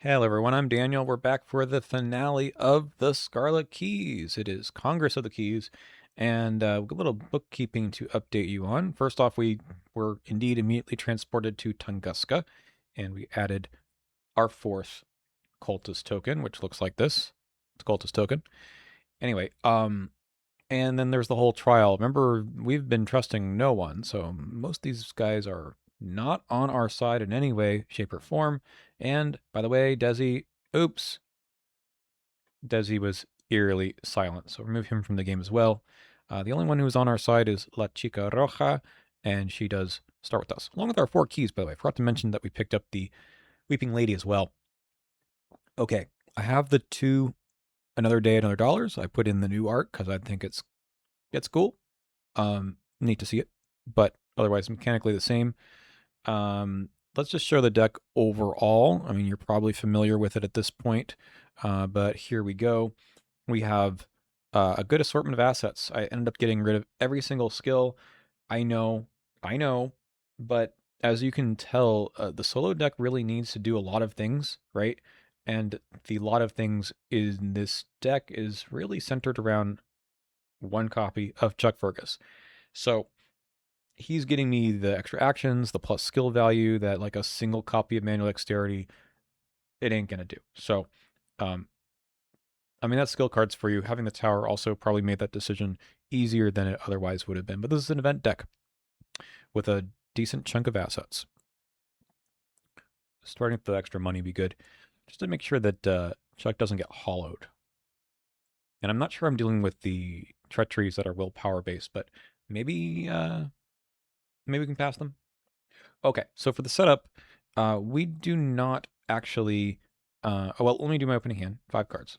Hello everyone, I'm Daniel. We're back for the finale of the Scarlet Keys. It is Congress of the Keys, and a little bookkeeping to update you on. First off, we were indeed immediately transported to Tunguska, and we added our fourth cultist token, which looks like this. It's a cultist token. Anyway, and then there's the whole trial. Remember, we've been trusting no one, so most of these guys are not on our side in any way, shape, or form. And by the way, Desi, oops, Desi was eerily silent, so remove him from the game as well. The only one who's on our side is La Chica Roja, and she does start with us, along with our 4 keys, by the way. I forgot to mention that we picked up the Weeping Lady as well. Okay, I have the two Another Day, Another Dollars. I put in the new art because I think it's cool. Neat to see it, but otherwise mechanically the same. Let's just show the deck overall. I mean, you're probably familiar with it at this point, but here we go. We have a good assortment of assets. I ended up getting rid of every single skill. I know, I know, but as you can tell, the solo deck really needs to do a lot of things, right? And the lot of things in this deck is really centered around one copy of Chuck Fergus. So he's getting me the extra actions, the plus skill value that like a single copy of Manual Dexterity, it ain't gonna do. So, um, I mean, that's skill cards for you. Having the tower also probably made that decision easier than it otherwise would have been. But this is an event deck with a decent chunk of assets. Starting with the extra money be good, just to make sure that Chuck doesn't get hollowed. And I'm not sure I'm dealing with the treacheries that are willpower based, but maybe we can pass them. Okay, so for the setup, we do not actually. Oh, well, let me do my opening hand. 5 cards.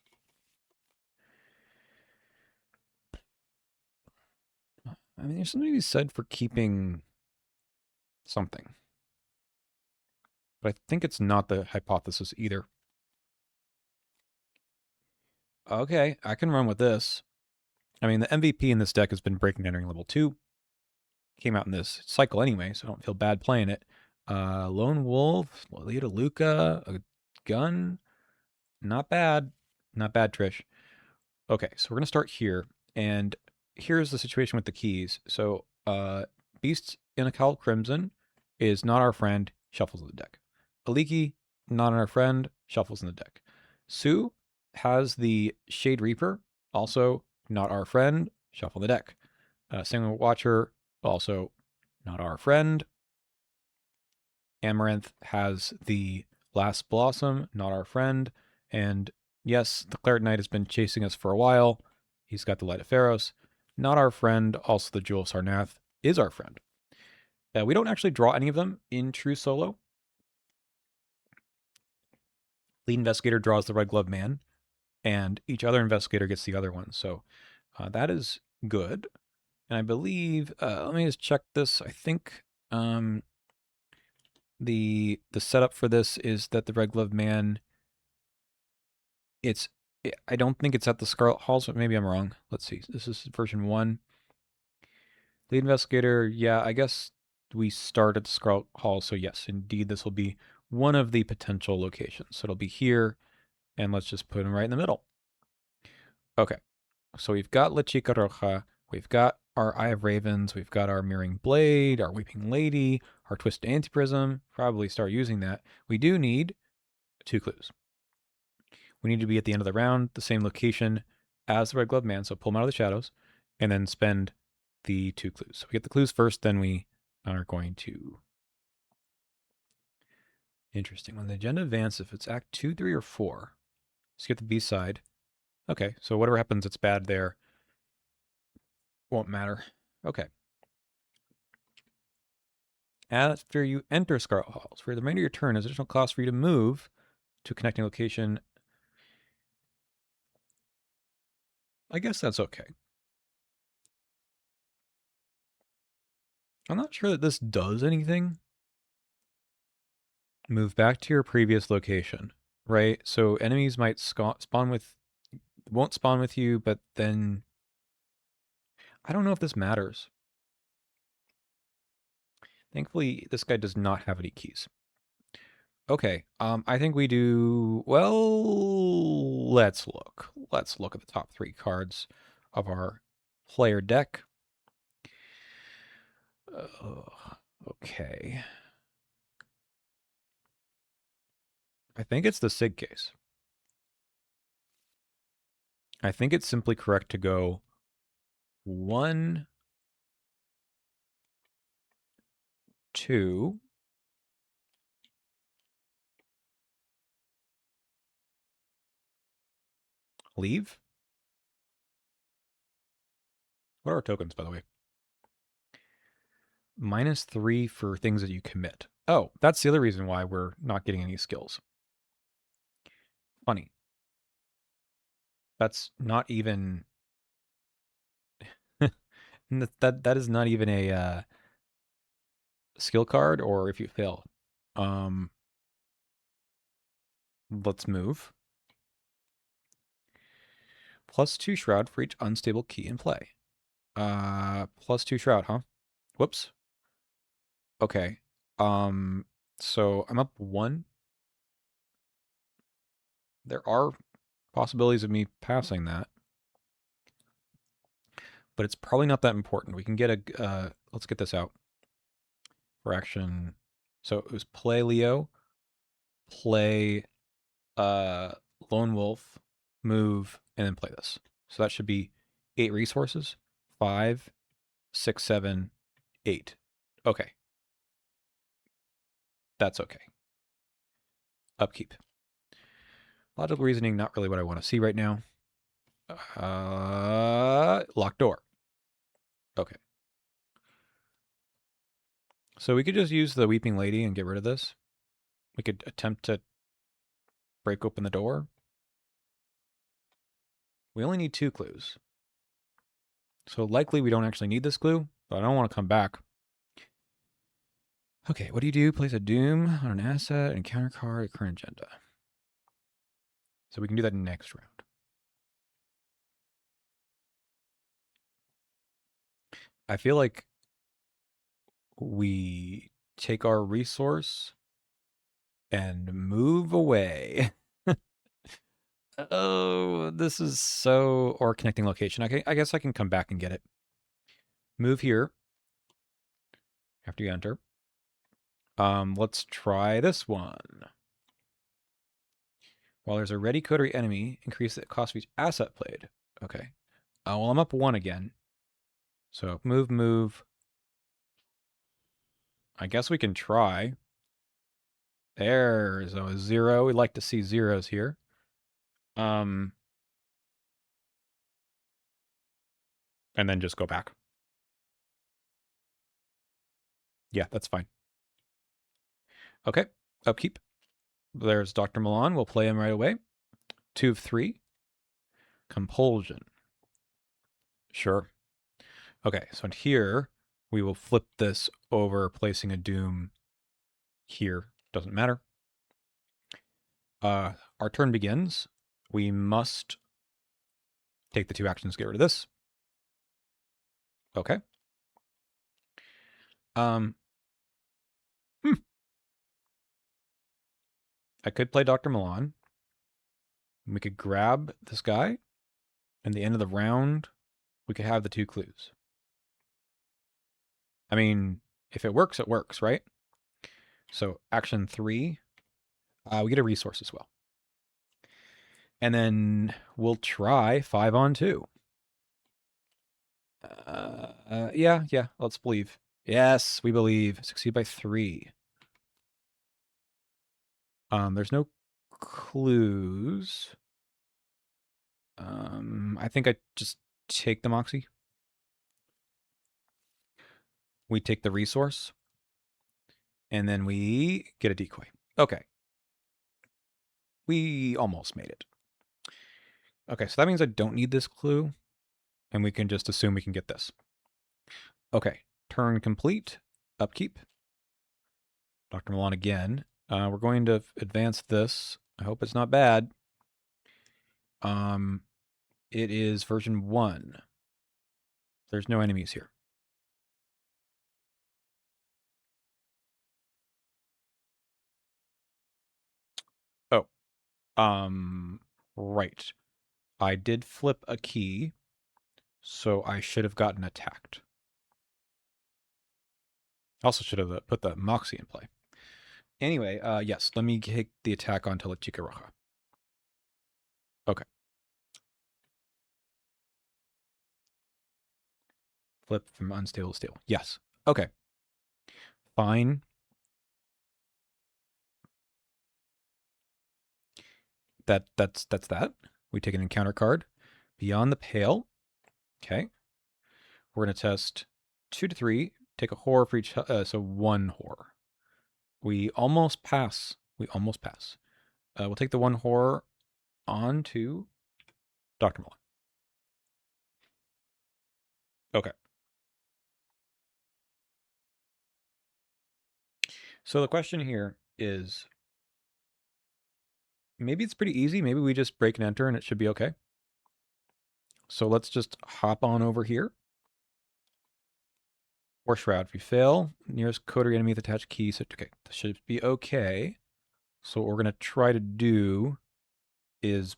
I mean, there's something to be said for keeping something, but I think it's not the hypothesis either. Okay, I can run with this. I mean, the MVP in this deck has been Breaking Entering level 2. Came out in this cycle anyway, so I don't feel bad playing it. Lone Wolf, Lolita Luca, a gun. Not bad. Not bad, Trish. Okay, so we're going to start here. And here's the situation with the keys. So, Beast in a Cowl Crimson is not our friend, shuffles in the deck. Aliki, not our friend, shuffles in the deck. Sue has the Shade Reaper, also not our friend, shuffle the deck. Single Watcher, also not our friend. Amaranth has the Last Blossom, not our friend. And yes, the Claret Knight has been chasing us for a while. He's got the Light of Pharos, not our friend. Also, the Jewel of Sarnath is our friend. We don't actually draw any of them in true solo. Lead Investigator draws the Red Glove Man, and each other investigator gets the other one. So that is good. And I believe, let me just check this. I think the setup for this is that the Red Glove Man, I don't think it's at the Scarlet Halls, but maybe I'm wrong. Let's see. This is version 1. Lead Investigator, yeah, I guess we start at the Scarlet Hall, so yes, indeed, this will be one of the potential locations. So it'll be here, and let's just put him right in the middle. Okay, so we've got La Chica Roja, we've got our Eye of Ravens, we've got our Mirroring Blade, our Weeping Lady, our Twisted Antiprism. Probably start using that. We do need 2 clues. We need to be at the end of the round, the same location as the Red Glove Man, so pull him out of the shadows, and then spend the 2 clues. So we get the clues first, then we are going to... Interesting. When the agenda advances, if it's Act 2, 3, or 4, skip the B side. Okay, so whatever happens, it's bad there. Won't matter. Okay. After you enter Scarlet Halls, for the remainder of your turn, there's additional cost for you to move to a connecting location. I guess that's okay. I'm not sure that this does anything. Move back to your previous location, right? So enemies might won't spawn with you, but then I don't know if this matters. Thankfully, this guy does not have any keys. Okay. I think we do well. Let's look. Let's look at the top 3 cards of our player deck. Okay. I think it's the Sig case. I think it's simply correct to go 1, 2. Leave? What are our tokens, by the way? -3 for things that you commit. Oh, that's the other reason why we're not getting any skills. Funny. That's not even that is not even a skill card, or if you fail. Let's move. +2 shroud for each unstable key in play. +2 shroud, huh? Whoops. Okay. So I'm up 1. There are possibilities of me passing that, but it's probably not that important. We can get a let's get this out for action. So it was play Leo, play uh Lone Wolf, move, and then play this. So that should be 8 resources. 5, 6, 7, 8. Okay. That's okay. Upkeep. Logical reasoning, not really what I want to see right now. Locked door. Okay. So we could just use the Weeping Lady and get rid of this. We could attempt to break open the door. We only need 2 clues. So likely we don't actually need this clue, but I don't want to come back. Okay, what do you do? Place a doom on an asset and counter card a current agenda. So we can do that next round. I feel like we take our resource and move away. Oh, this is so... Or connecting location. I guess I can come back and get it. Move here after you enter. Let's try this one. While there's a ready coterie enemy, increase the cost of each asset played. Okay. Well, I'm up 1 again. So move, move. I guess we can try. There's a 0. We'd like to see zeros here. And then just go back. Yeah, that's fine. Okay, upkeep. There's Dr. Milan. We'll play him right away. 2 of 3. Compulsion. Sure. Okay, so in here, we will flip this over, placing a doom here. Doesn't matter. Our turn begins. We must take the 2 actions, get rid of this. Okay. Hmm. I could play Dr. Milan. We could grab this guy. And the end of the round, we could have the 2 clues. I mean, if it works, right? So action 3, we get a resource as well. And then we'll try 5 on 2. Yeah, let's believe. Yes, we believe. Succeed by 3. There's no clues. I think I just take the Moxie. We take the resource. And then we get a decoy. Okay. We almost made it. Okay, so that means I don't need this clue. And we can just assume we can get this. Okay, turn complete. Upkeep. Dr. Milan again. We're going to advance this. I hope it's not bad. It is version 1. There's no enemies here. Right. I did flip a key, so I should have gotten attacked. Also should have put the Moxie in play. Anyway, yes, let me take the attack onto La Chica Roja. Okay. Flip from unstable to stable. Yes. Okay. Fine. That's that. We take an encounter card. Beyond the Pale. Okay. We're gonna test 2 to 3. Take a horror for each. So 1 horror. We almost pass. We almost pass. We'll take the 1 horror on to Dr. Muller. Okay. So the question here is, maybe it's pretty easy. Maybe we just break and enter and it should be okay. So let's just hop on over here. Or Shroud. If we fail, nearest coterie enemy with attached key. So, okay, this should be okay. So what we're going to try to do is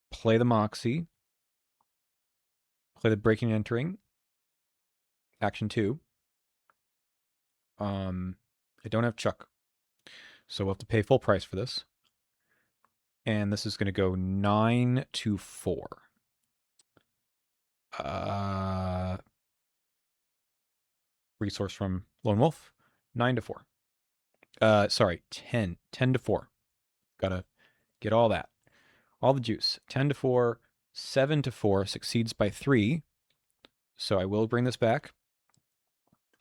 play the Moxie, play the breaking and entering, action 2. I don't have Chuck, so we'll have to pay full price for this. And this is going to go 9 to 4. Resource from Lone Wolf, 9 to 4. Sorry, 10 to 4. Gotta get all that. All the juice. 10 to 4, 7 to 4, succeeds by 3. So I will bring this back.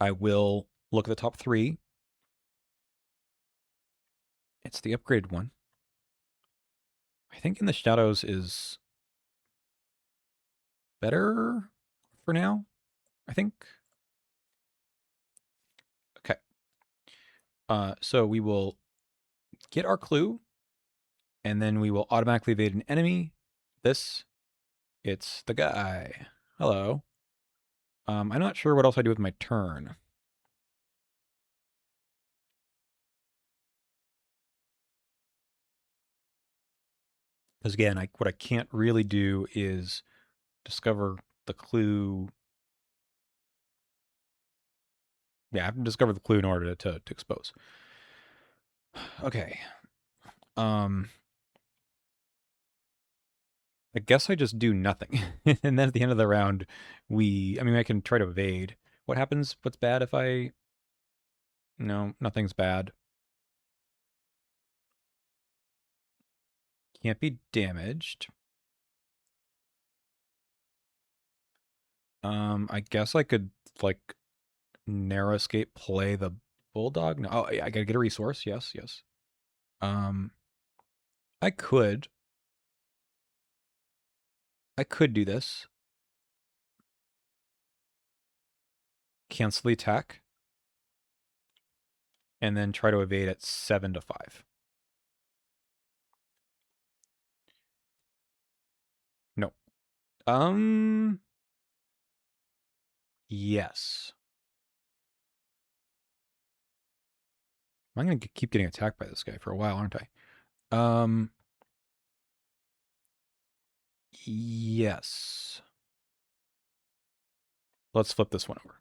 I will look at the top 3. It's the upgraded one. I think In the Shadows is better for now, I think. Okay. So we will get our clue, and then we will automatically evade an enemy. It's the guy. Hello. I'm not sure what else I do with my turn. Because again, what I can't really do is discover the clue. Yeah, I have to discover the clue in order to expose. Okay. I guess I just do nothing. And then at the end of the round, I can try to evade. What happens? What's bad if I... No, nothing's bad. Can't be damaged. I guess I could, like, narrow escape play the bulldog. No, oh, I gotta get a resource. Yes, yes. Um, I could. I could do this. Cancel the attack. And then try to evade at 7 to 5. No. Yes. I'm gonna keep getting attacked by this guy for a while, aren't I? Yes. Let's flip this one over.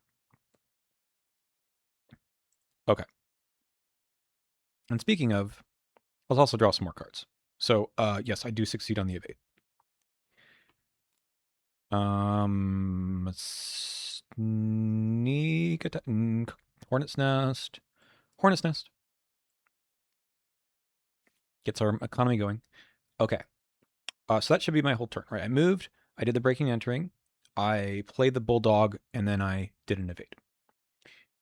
Okay. And speaking of, let's also draw some more cards. So, yes, I do succeed on the evade. Sneak attack. Hornet's Nest. Hornet's Nest. Gets our economy going. Okay. So that should be my whole turn, right? I moved. I did the breaking and entering. I played the bulldog, and then I did an evade.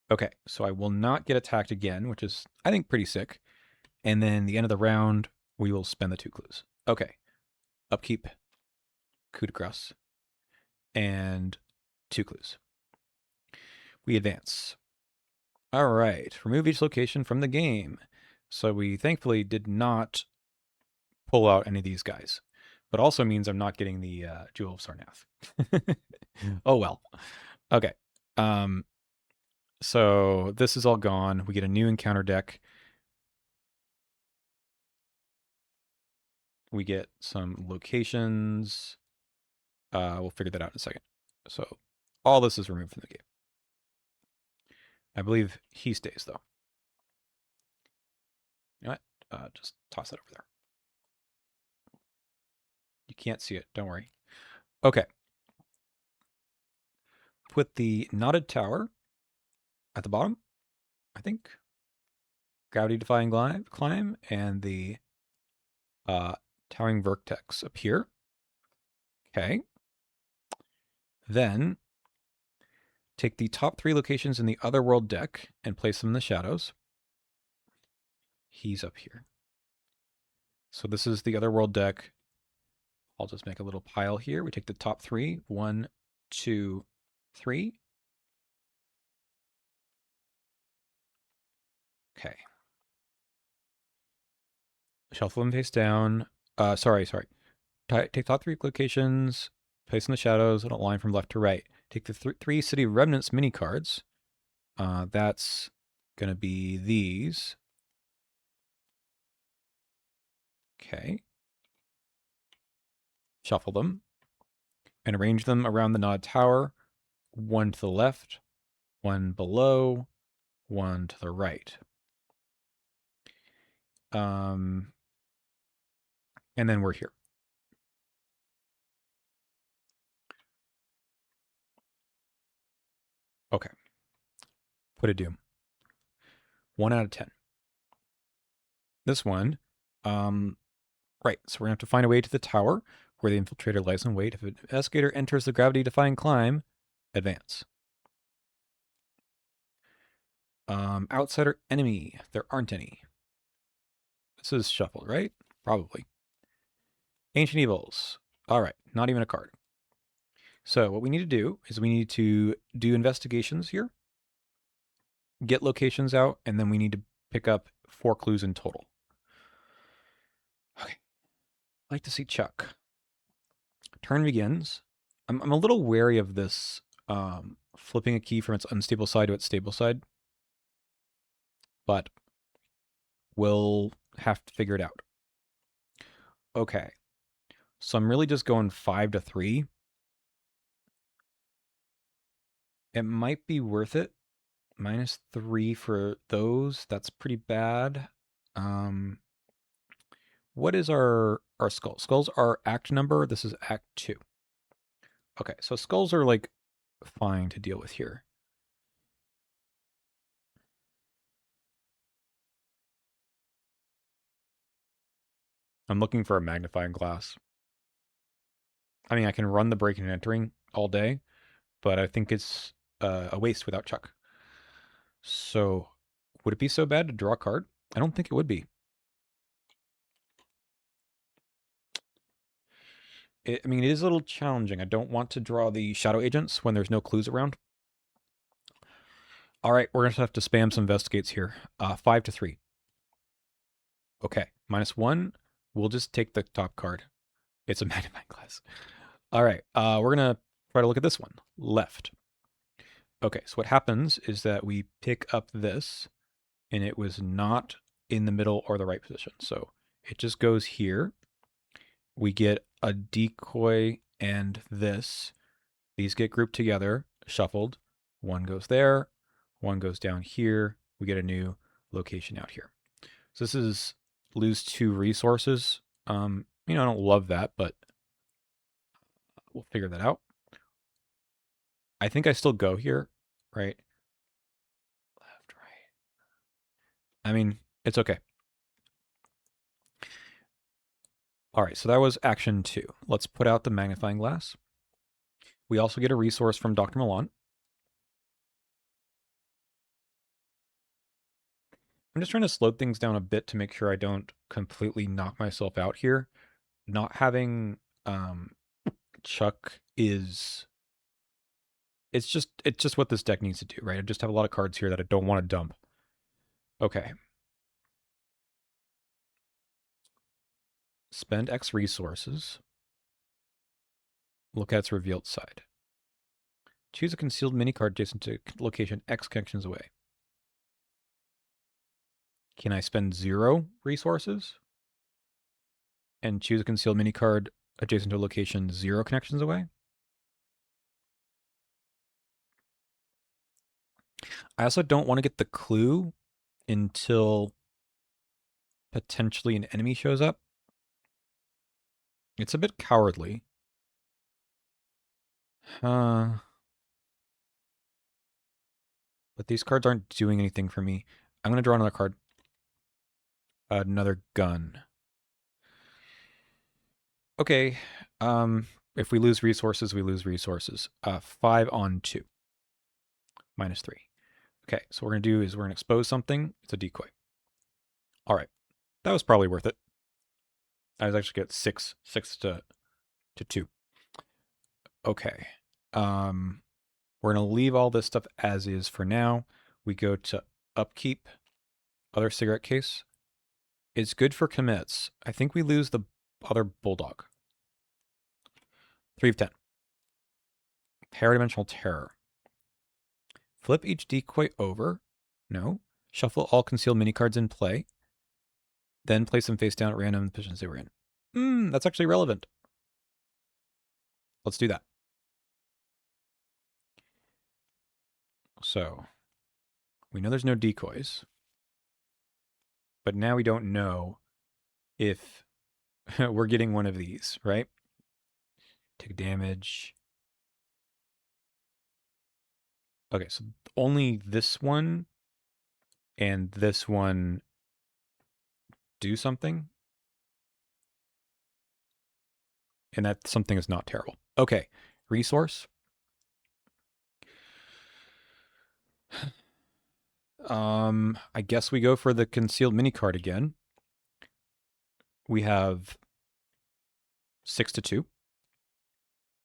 Okay, so I will not get attacked again, which is, I think, pretty sick. And then the end of the round, we will spend the 2 clues. Okay. Upkeep, coup de grace, and 2 clues. We advance. All right. Remove each location from the game. So we thankfully did not pull out any of these guys. But also means I'm not getting the Jewel of Sarnath. Oh well. Okay. So this is all gone. We get a new encounter deck. We get some locations. We'll figure that out in a second. So all this is removed from the game. I believe he stays, though. You know what? Just toss that over there. You can't see it. Don't worry. Okay. Put the knotted tower at the bottom, I think. Gravity-defying climb, and the towering vertex up here. Okay. Then take the top 3 locations in the Otherworld deck and place them in the shadows. He's up here. So this is the Otherworld deck. I'll just make a little pile here. We take the top 3. 1, 2, 3. Okay. Shuffle them face down. Sorry. Take top 3 locations, place in the shadows, and a line from left to right. Take the 3 City Remnants mini cards. That's going to be these. Okay. Shuffle them and arrange them around the Nod Tower. 1 to the left, 1 below, 1 to the right. And then we're here. Okay. Put a doom. 1 out of 10. This one, right. So we're gonna have to find a way to the tower where the infiltrator lies in wait. If an investigator enters the gravity-defying climb, advance. Outsider enemy. There aren't any. This is shuffled, right? Probably. Ancient evils. All right. Not even a card. So what we need to do is we need to do investigations here, get locations out, and then we need to pick up 4 clues in total. Okay. I'd like to see Chuck. Turn begins. I'm a little wary of this flipping a key from its unstable side to its stable side, but we'll have to figure it out. Okay. So I'm really just going 5 to 3. It might be worth it. -3 for those. That's pretty bad. What is our skulls? Skulls are act number. This is act 2. Okay, so skulls are like fine to deal with here. I'm looking for a magnifying glass. I mean, I can run the breaking and entering all day, but I think it's a waste without Chuck. So, would it be so bad to draw a card? I don't think it would be. I mean, it is a little challenging. I don't want to draw the shadow agents when there's no clues around. All right, we're going to have to spam some investigates here. 5 to 3. Okay, -1. We'll just take the top card. It's a magnifying glass. All right, we're going to try to look at this one. Left. Okay, so what happens is that we pick up this, and it was not in the middle or the right position. So it just goes here. We get a decoy and this. These get grouped together, shuffled. One goes there, one goes down here. We get a new location out here. So this is lose 2 resources. I don't love that, but we'll figure that out. I think I still go here, right? Left, right. I mean, it's okay. All right, so that was action 2. Let's put out the magnifying glass. We also get a resource from Dr. Milan. I'm just trying to slow things down a bit to make sure I don't completely knock myself out here. Not having Chuck is it's just what this deck needs to do, right? I just have a lot of cards here that I don't want to dump. Okay. Spend X resources. Look at its revealed side. Choose a concealed mini card adjacent to location X connections away. Can I spend 0 resources? and choose a concealed mini card adjacent to a location 0 connections away. I also don't want to get the clue until potentially an enemy shows up. It's a bit cowardly. But these cards aren't doing anything for me. I'm going to draw another card. Another gun. Okay. If we lose resources, we lose resources. 5 on 2. -3. Okay, so what we're going to do is we're going to expose something. It's a decoy. All right. That was probably worth it. I was actually get 6 to 2. Okay. We're going to leave all this stuff as is for now. We go to upkeep, other cigarette case. It's good for commits. I think we lose the other bulldog. 3 of 10. Paradimensional terror. Flip each decoy over. No. Shuffle all concealed mini cards in play. Then place them face down at random in the positions they were in. That's actually relevant. Let's do that. So, we know there's no decoys. But now we don't know if we're getting one of these, right? Take damage. Okay, so only this one and this one do something. And that something is not terrible. Okay, resource. I guess we go for the concealed mini card again. We have 6 to 2.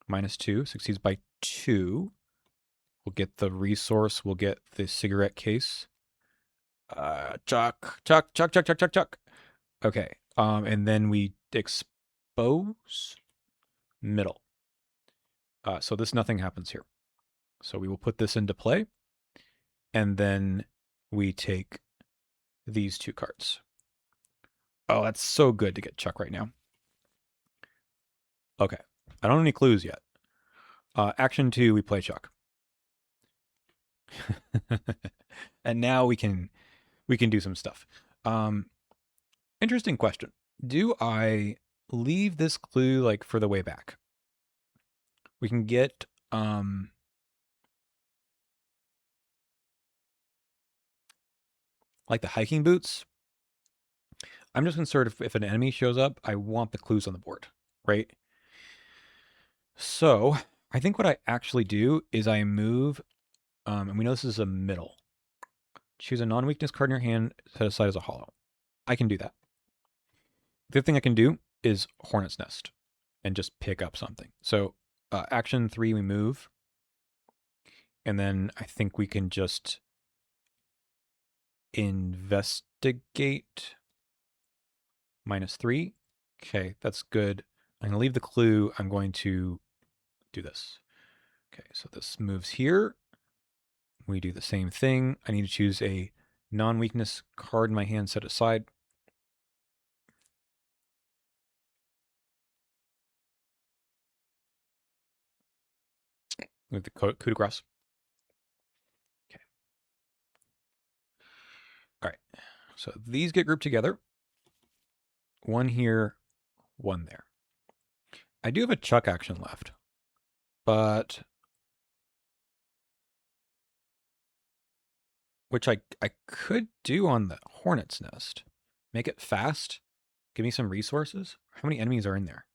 -2 succeeds by 2. We'll get the resource. We'll get the cigarette case. Chuck. Okay. And then we expose middle. So this nothing happens here. So we will put this into play. And then we take these 2 cards. Oh, that's so good to get Chuck right now. Okay. I don't have any clues yet. Action 2, we play Chuck. And now we can do some stuff. Interesting question. Do I leave this clue like for the way back? We can get like the hiking boots. I'm just concerned if an enemy shows up, I want the clues on the board, right? So I think what I actually do is I move, and we know this is a middle. Choose a non-weakness card in your hand, set aside as a hollow. I can do that. The other thing I can do is Hornet's Nest and just pick up something. So action 3, we move. And then I think we can just investigate. -3. Okay, that's good. I'm going to leave the clue. I'm going to do this. Okay, so this moves here. We do the same thing. I need to choose a non-weakness card in my hand set aside. Move the coup de grace. Okay. All right. So these get grouped together. One here, one there. I do have a Chuck action left, but which I could do on the Hornet's Nest. Make it fast. Give me some resources. How many enemies are in there?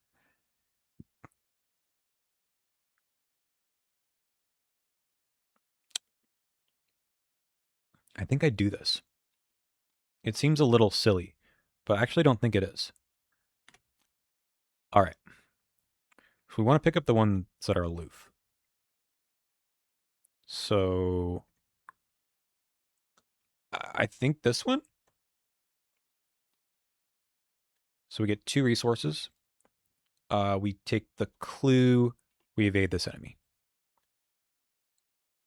I think I do this. It seems a little silly, but I actually don't think it is. All right. So we want to pick up the ones that are aloof. So I think this one. So we get 2 resources. We take the clue. We evade this enemy.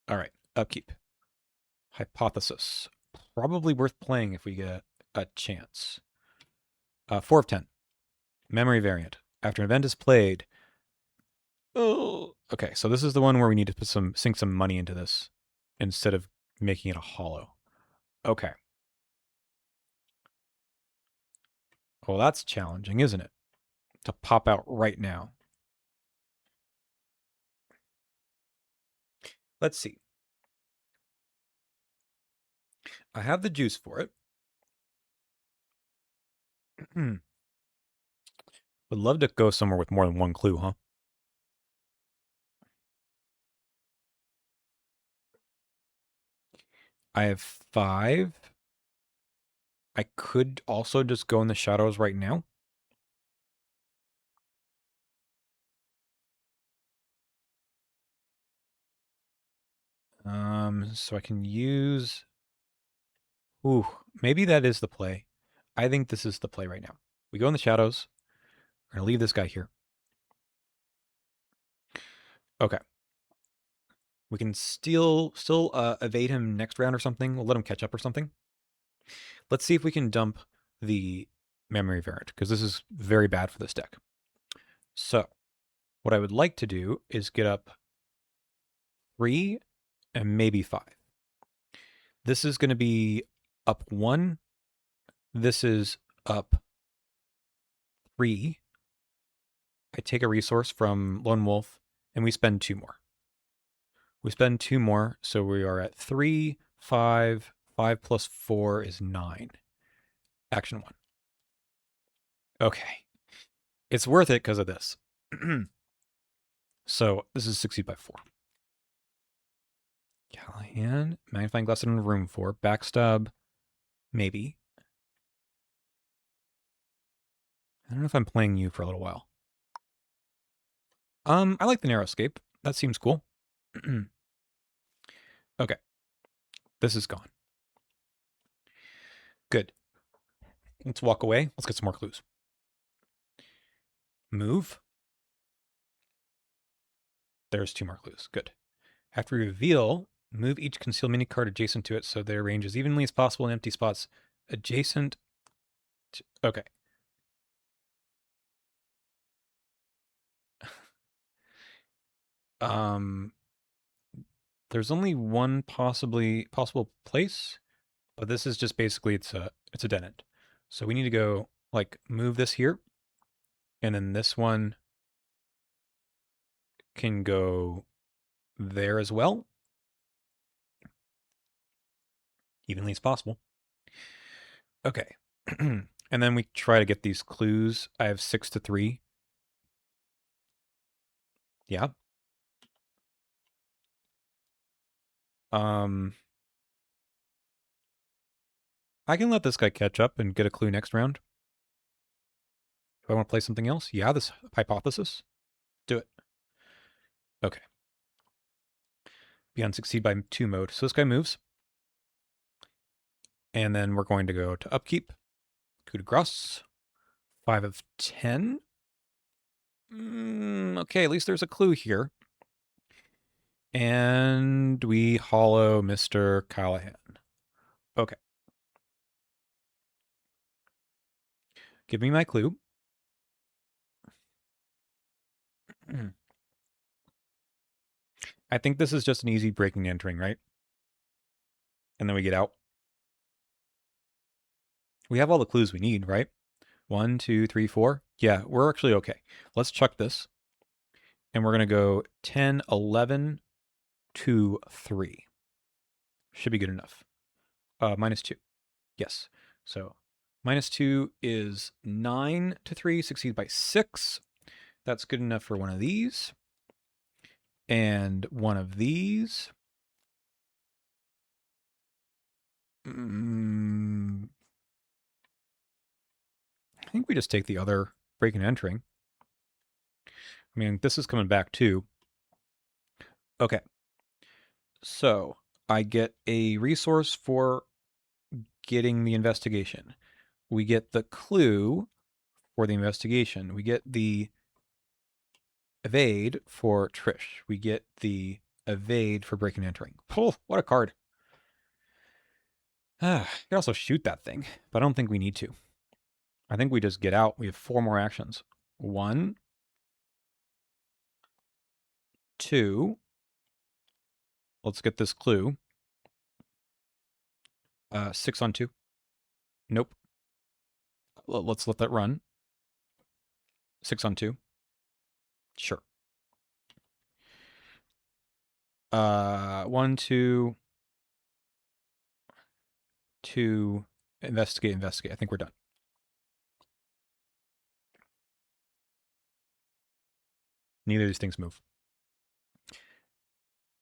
All right. Upkeep. Hypothesis. Probably worth playing if we get a chance. 4 of 10. Memory variant. After an event is played. Oh. Okay, so this is the one where we need to sink some money into this instead of making it a hollow. Okay. Well, that's challenging, isn't it? To pop out right now. Let's see. I have the juice for it. Would love to go somewhere with more than one clue, huh? I have 5. I could also just go in the shadows right now. So I can use... Ooh, maybe that is the play. I think this is the play right now. We go in the shadows. We're going to leave this guy here. Okay. We can still evade him next round or something. We'll let him catch up or something. Let's see if we can dump the memory variant, because this is very bad for this deck. So, what I would like to do is get up 3 and maybe 5. This is going to be up 1. This is up 3. I take a resource from Lone Wolf, and we spend 2 more. We spend 2 more, so we are at 3, 5. 5 plus 4 is 9. Action 1. Okay. It's worth it because of this. So this is succeed by 4. Callahan, magnifying glass in room 4, backstab, maybe. I don't know if I'm playing you for a little while. I like the narrow escape. That seems cool. Okay. This is gone. Good. Let's walk away. Let's get some more clues. Move. There's 2 more clues. Good. After we reveal, move each concealed mini card adjacent to it so they arrange as evenly as possible in empty spots adjacent to... Okay. There's only one possible place, but this is just basically it's a dead end. So we need to go like move this here, and then this one can go there as well, evenly as possible. Okay. And then we try to get these clues. I have 6 to 3. Yeah. I can let this guy catch up and get a clue next round. Do I want to play something else? Yeah, this hypothesis. Do it. Okay. Be on succeed by 2 mode. So this guy moves. And then we're going to go to upkeep. Coup de grace. 5 of 10. Okay, at least there's a clue here. And we hollow Mr. Callahan. Okay. Give me my clue. I think this is just an easy breaking and entering, right? And then we get out. We have all the clues we need, right? 1, 2, 3, 4. Yeah, we're actually okay. Let's chuck this. And we're going to go 10, 11, 2, 3. Should be good enough. -2. Yes. So -2 is 9 to 3, succeed by 6. That's good enough for one of these. And one of these. I think we just take the other break and entering. I mean, this is coming back too. Okay. So I get a resource for getting the investigation. We get the clue for the investigation. We get the evade for Trish. We get the evade for break and entering. Oh, what a card. You can also shoot that thing, but I don't think we need to. I think we just get out. We have 4 more actions. 1, 2. Let's get this clue. 6 on 2. Nope. Let's let that run. 6 on 2. Sure. 1, 2, 2. Investigate. I think we're done. Neither of these things move.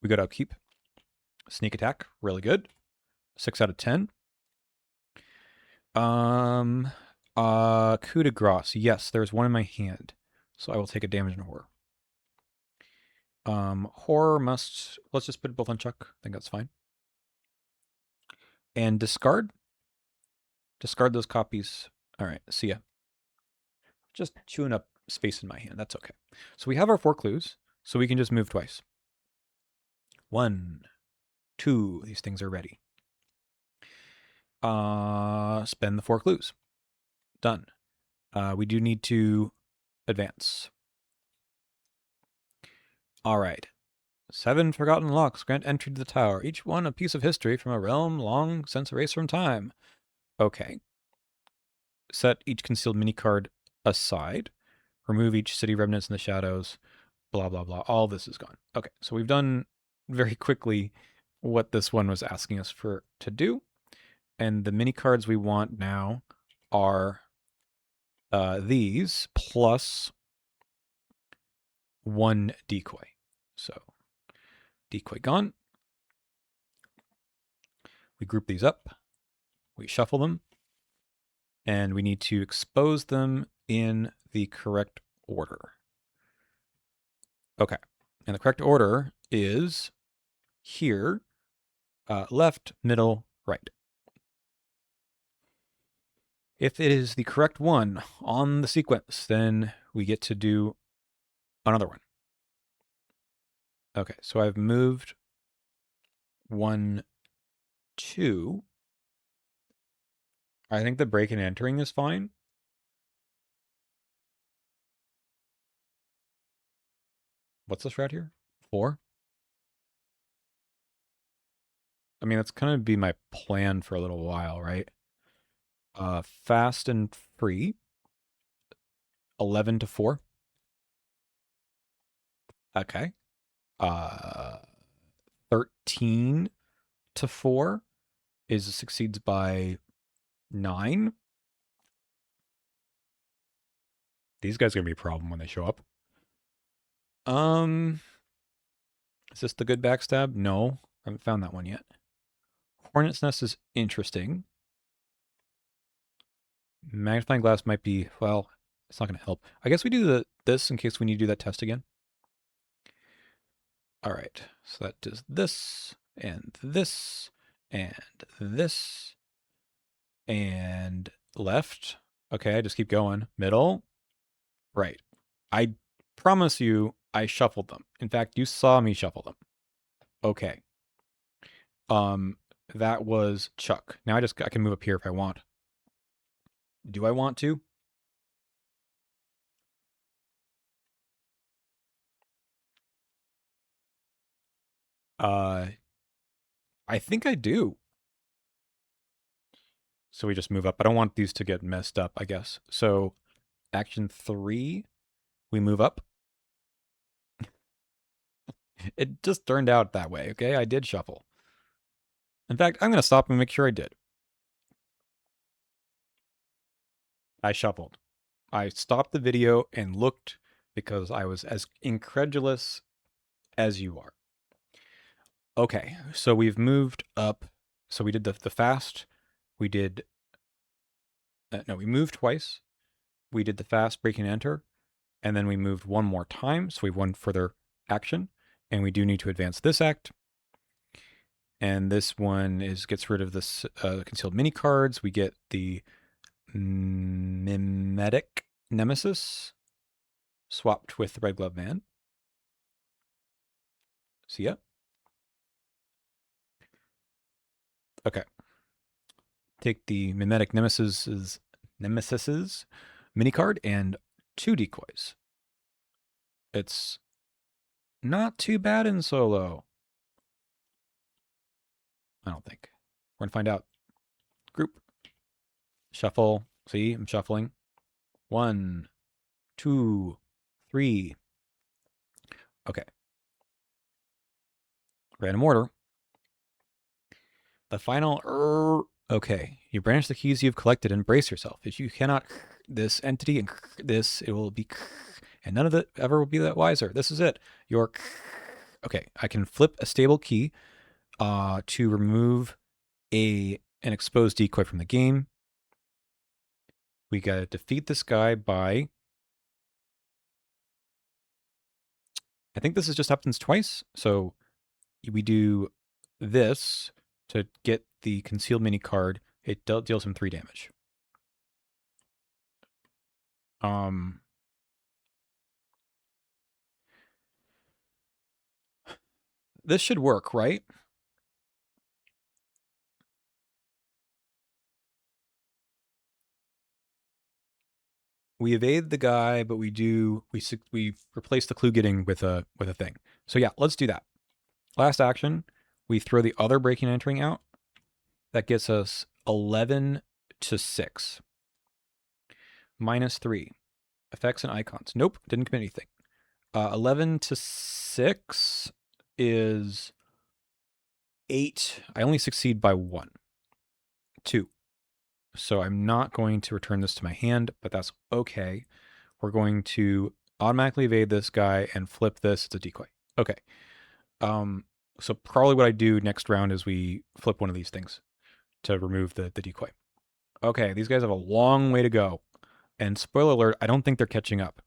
We go to upkeep. Sneak attack, really good. 6 out of 10. Coup de grace. Yes, there's one in my hand. So I will take a damage in horror. Horror must, let's just put it both on Chuck. I think that's fine. And discard. Discard those copies. All right, see ya. Just chewing up space in my hand. That's okay. So we have our 4 clues, so we can just move twice. 1, 2. These things are ready. Spend the 4 clues. Done. We do need to advance. All right. 7 forgotten locks grant entry to the tower, each one a piece of history from a realm long since erased from time. Okay. Set each concealed mini card aside. Remove each city remnants in the shadows. Blah, blah, blah. All this is gone. Okay, so we've done very quickly what this one was asking us to do. And the mini cards we want now are these plus 1 decoy. So decoy gone. We group these up. We shuffle them. And we need to expose them in the correct order. Okay. And the correct order is here, left, middle, right. If it is the correct one on the sequence, then we get to do another one. Okay, so I've moved 1, 2. I think the break and entering is fine. What's this route here? 4? I mean, that's kind of be my plan for a little while, right? Fast and free. 11 to 4. Okay. 13 to 4 is succeeds by 9. These guys are gonna be a problem when they show up. Is this the good backstab? No, I haven't found that one yet. Hornet's Nest is interesting. Magnifying glass might be, well, it's not gonna help. I guess we do this in case we need to do that test again. All right, so that does this and this and this and left. Okay, I just keep going. Middle, right. I promise you, I shuffled them. In fact, you saw me shuffle them. Okay. That was Chuck. Now I can move up here if I want. Do I want to? I think I do. So we just move up. I don't want these to get messed up, I guess. So action 3, we move up. It just turned out that way, okay? I did shuffle. In fact, I'm going to stop and make sure I did. I shuffled. I stopped the video and looked because I was as incredulous as you are. Okay, so we've moved up. So we did the fast. We did... no, we moved twice. We did the fast, break and enter. And then we moved one more time. So we have one further action. And we do need to advance this act. And this one gets rid of this concealed mini cards. We get the mimetic nemesis swapped with the red glove man. See ya. Okay. Take the mimetic nemesis's Nemesis's mini card and 2 decoys. It's not too bad in solo. I don't think. We're gonna find out. Group. Shuffle. See, I'm shuffling. 1, 2, 3. Okay. Random order. The final. Okay. You branch the keys you've collected and brace yourself. If you cannot this entity and this, it will be. And none of it ever will be that wiser. This is it. Your. Okay. I can flip a stable key to remove an exposed decoy from the game. We gotta defeat this guy by. I think this just happens twice. So we do this to get the concealed mini card. It deals him 3 damage. This should work, right? We evade the guy, but we replace the clue getting with a thing. So yeah, let's do that. Last action, we throw the other breaking and entering out. That gets us 11 to 6. -3. Effects and icons. Nope, didn't commit anything. 11 to 6 is 8. I only succeed by 1. 2. So I'm not going to return this to my hand, but that's okay. We're going to automatically evade this guy and flip this. It's a decoy. Okay. So probably what I do next round is we flip one of these things to remove the decoy. Okay, these guys have a long way to go. And spoiler alert, I don't think they're catching up.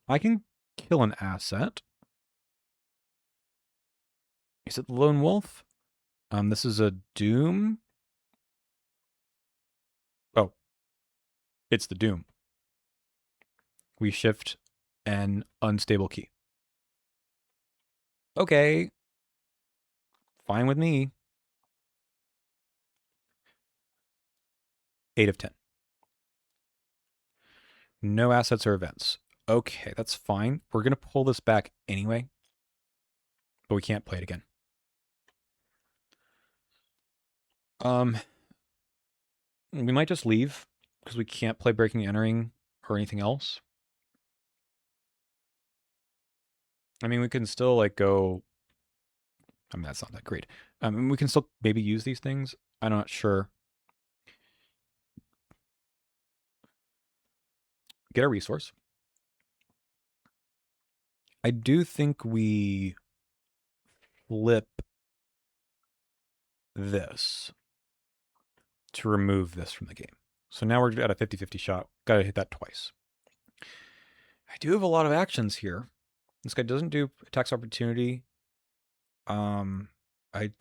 I can kill an asset. Is it the Lone Wolf? This is a Doom. Oh, it's the Doom. We shift an unstable key. Okay. Fine with me. 8 of 10. No assets or events. Okay, that's fine. We're going to pull this back anyway, but we can't play it again. We might just leave because we can't play breaking and entering or anything else. I mean, we can still like go. I mean, that's not that great. We can still maybe use these things. I'm not sure. Get a resource. I do think we flip this to remove this from the game. So now we're at a 50-50 shot. Got to hit that twice. I do have a lot of actions here. This guy doesn't do attacks opportunity. I.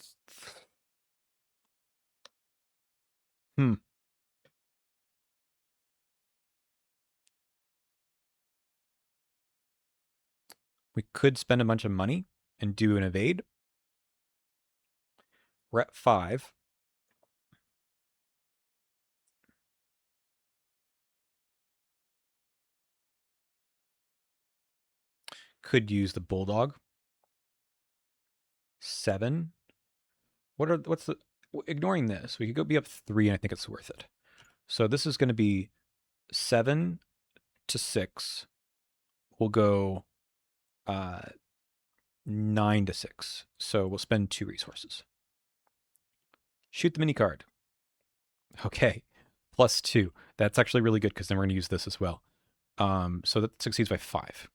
Hmm. We could spend a bunch of money and do an evade. We're at 5. Could use the Bulldog. 7. What's the... Ignoring this, we could go be up 3, and I think it's worth it. So this is going to be 7 to 6. We'll go 9 to 6. So we'll spend 2 resources. Shoot the mini card. Okay. +2. That's actually really good because then we're going to use this as well. So that succeeds by 5.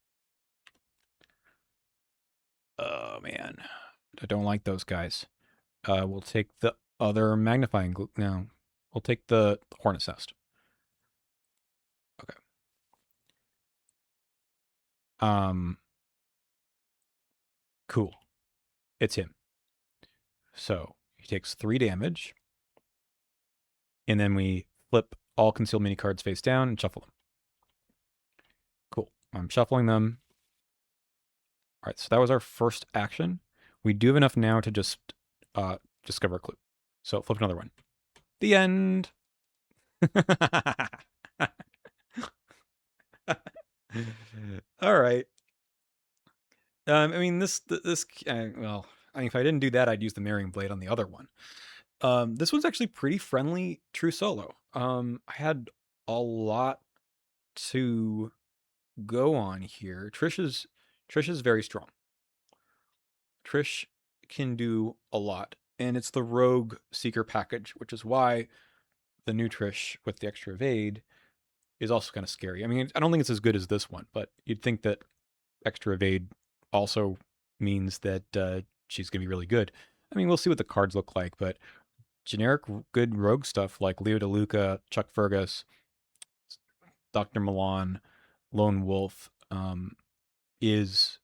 Oh, man. I don't like those guys. We'll take the other magnifying... No. We'll take the Hornet's Nest. Okay. Cool. It's him. So he takes 3 damage. And then we flip all concealed mini cards face down and shuffle them. Cool. I'm shuffling them. All right, so that was our first action. We do have enough now to just discover a clue. So flip another one. The end. All right. I mean, well, I mean, if I didn't do that, I'd use the Marrying Blade on the other one. This one's actually pretty friendly, true solo. I had a lot to go on here. Trish is very strong. Trish can do a lot, and it's the Rogue Seeker package, which is why the new Trish with the extra evade is also kind of scary. I mean, I don't think it's as good as this one, but you'd think that extra evade also means that she's going to be really good. I mean, we'll see what the cards look like, but generic good rogue stuff like Leo DeLuca, Chuck Fergus, Dr. Milan, Lone Wolf is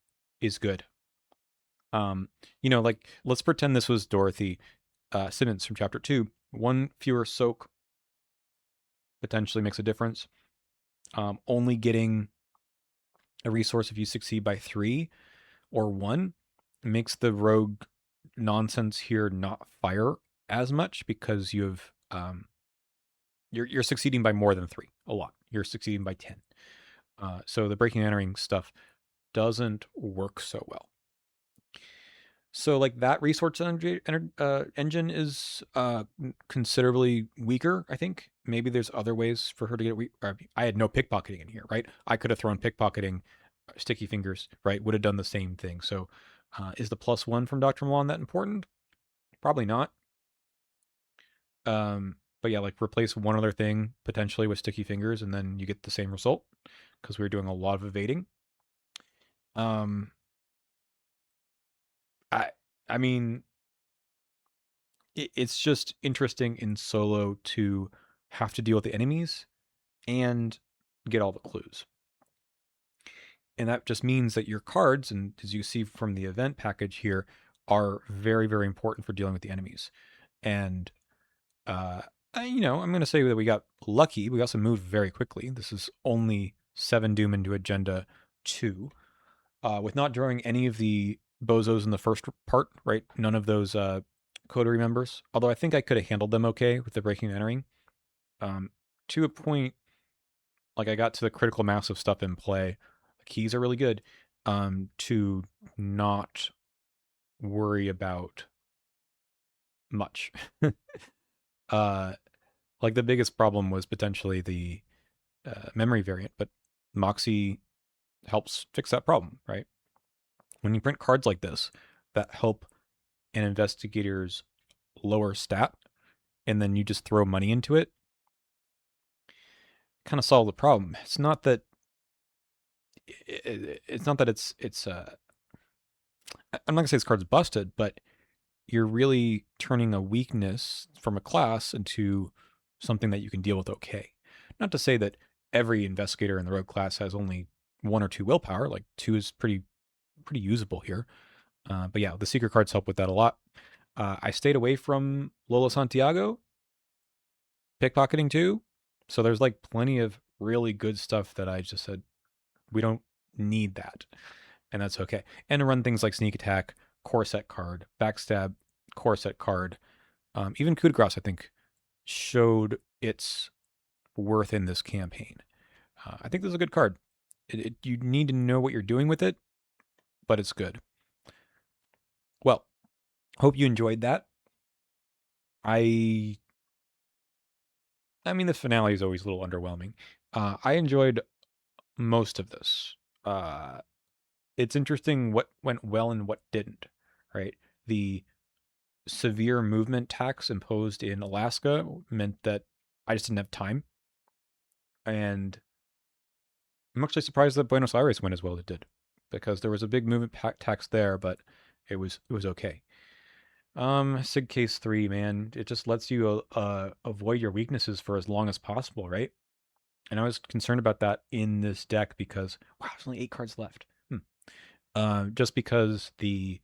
good. Like let's pretend this was Dorothy Simmons from Chapter 2. One fewer soak potentially makes a difference. Only getting a resource if you succeed by 3 or 1 makes the rogue nonsense here not fire as much because you're succeeding by more than 3 a lot. You're succeeding by 10. So the breaking and entering stuff doesn't work so well. So like that resource engine is considerably weaker, I think. Maybe there's other ways for her to get I had no pickpocketing in here, right? I could have thrown pickpocketing, sticky fingers, right? Would have done the same thing. So is the +1 from Dr. Milan that important? Probably not. But yeah, like replace one other thing potentially with sticky fingers, and then you get the same result because we were doing a lot of evading. Um, I I mean, it's just interesting in solo to have to deal with the enemies and get all the clues. And that just means that your cards, and as you see from the event package here, are very, very important for dealing with the enemies. And I'm going to say that we got lucky. We also moved very quickly. This is only 7 Doom into Agenda 2. With not drawing any of the bozos in the first part, right? None of those coterie members. Although I think I could have handled them okay with the breaking and entering. To a point, like I got to the critical mass of stuff in play. The keys are really good. To not worry about much. uh, like the biggest problem was potentially the memory variant, but Moxie helps fix that problem, right? When you print cards like this that help an investigator's lower stat, and then you just throw money into it, kind of solve the problem. It's not that I'm not gonna say this card's busted, but you're really turning a weakness from a class into something that you can deal with okay. Not to say that every investigator in the rogue class has only 1 or 2 willpower. Like 2 is pretty usable here. But yeah, the secret cards help with that a lot. I stayed away from Lola Santiago, pickpocketing too. So there's like plenty of really good stuff that I just said, we don't need that. And that's okay. And to run things like sneak attack, core set card, backstab, core set card, even coup de grace, I think, showed its worth in this campaign. I think this is a good card. You need to know what you're doing with it, but it's good. Well, hope you enjoyed that. I mean, the finale is always a little underwhelming. I enjoyed most of this. It's interesting what went well and what didn't, right? The severe movement tax imposed in Alaska meant that I just didn't have time. And I'm actually surprised that Buenos Aires went as well as it did, because there was a big movement tax there, but it was okay. Sig Case 3, man, it just lets you avoid your weaknesses for as long as possible, right? And I was concerned about that in this deck because wow, there's only 8 cards left. Just because the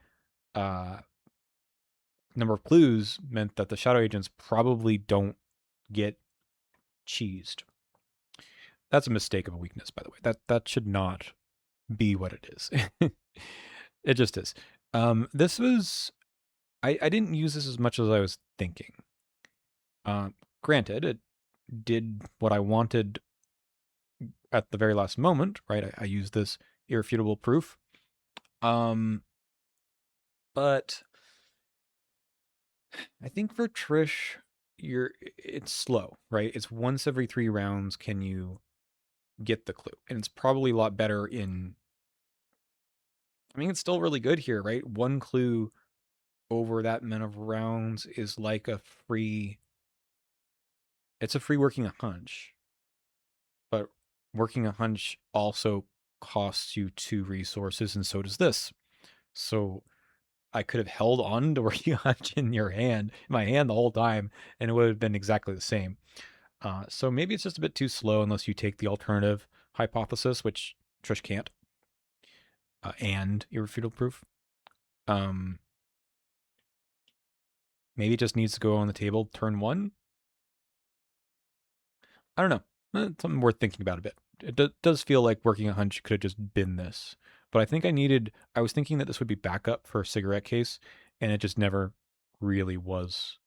number of clues meant that the shadow agents probably don't get cheesed. That's a mistake of a weakness, by the way. That should not be what it is. It just is. This was I didn't use this as much as I was thinking. Granted, it did what I wanted at the very last moment, right? I used this irrefutable proof. But I think for Trish, it's slow, right? It's once every 3 rounds can you get the clue, and it's probably a lot better in. I mean, it's still really good here, right? One clue over that amount of rounds is like a free. It's a free working a hunch, but working a hunch also costs you 2 resources, and so does this. So I could have held on to working a hunch in my hand the whole time, and it would have been exactly the same. So maybe it's just a bit too slow unless you take the alternative hypothesis, which Trish can't, and irrefutable proof. Maybe it just needs to go on the table turn 1. I don't know. It's something worth thinking about a bit. It does feel like working a hunch could have just been this. But I think I was thinking that this would be backup for a cigarette case, and it just never really was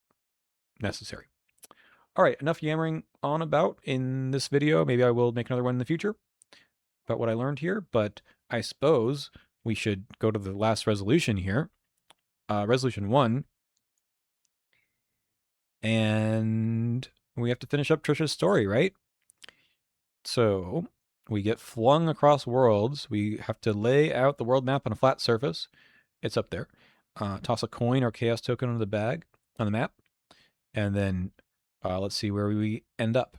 necessary. All right, enough yammering on about in this video. Maybe I will make another one in the future about what I learned here, but I suppose we should go to the last resolution here. Resolution 1. And we have to finish up Trisha's story, right? So we get flung across worlds. We have to lay out the world map on a flat surface. It's up there. Toss a coin or chaos token on the map. And then let's see where we end up.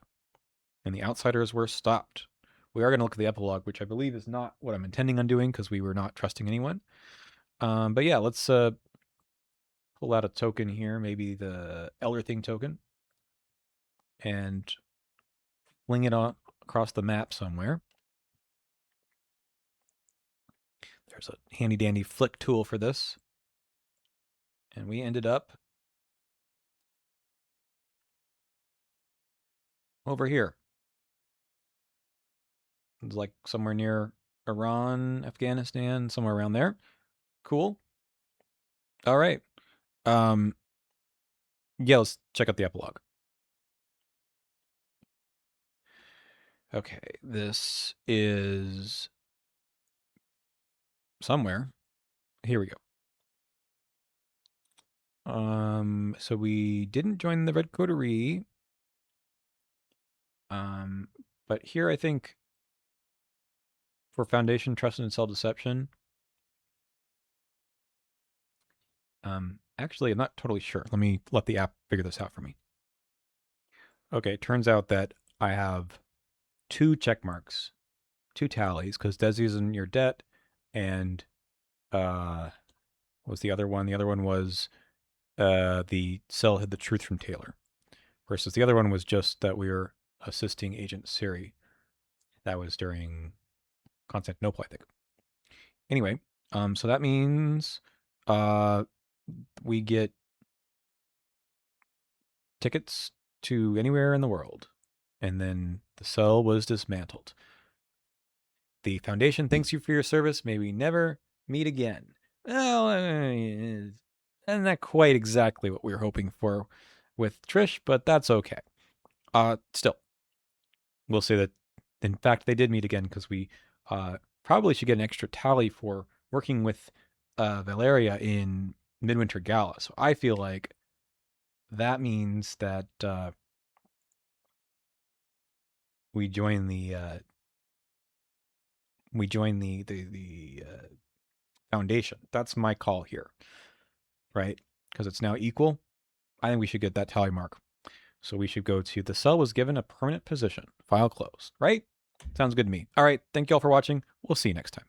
And the outsiders were stopped. We are going to look at the epilogue, which I believe is not what I'm intending on doing because we were not trusting anyone. But yeah, let's pull out a token here, maybe the Elder Thing token, and fling it on across the map somewhere. There's a handy dandy flick tool for this. And we ended up over here. It's like somewhere near Iran, Afghanistan, somewhere around there. Cool. All right. Yeah, let's check out the epilogue. Okay, this is somewhere. Here we go. So we didn't join the Red Coterie. But here I think for Foundation, Trust, and Self-Deception. Actually, I'm not totally sure. Let me let the app figure this out for me. Okay, it turns out that I have 2 check marks, 2 tallies, because Desi's in your debt, and what was the other one? The other one was the cell hid the truth from Taylor, versus the other one was just that we were assisting Agent Siri. That was during Constantinople, I think. Anyway, so that means we get tickets to anywhere in the world, and then the cell was dismantled. The Foundation thanks you for your service. May we never meet again. Well, and not quite exactly what we were hoping for with Trish, but that's okay. Still, we'll say that, in fact, they did meet again because we probably should get an extra tally for working with Valeria in Midwinter Gala. So I feel like that means that we join the Foundation. That's my call here, right? Because it's now equal. I think we should get that tally mark. So we should go to the cell was given a permanent position. File closed, right? Sounds good to me. All right. Thank you all for watching. We'll see you next time.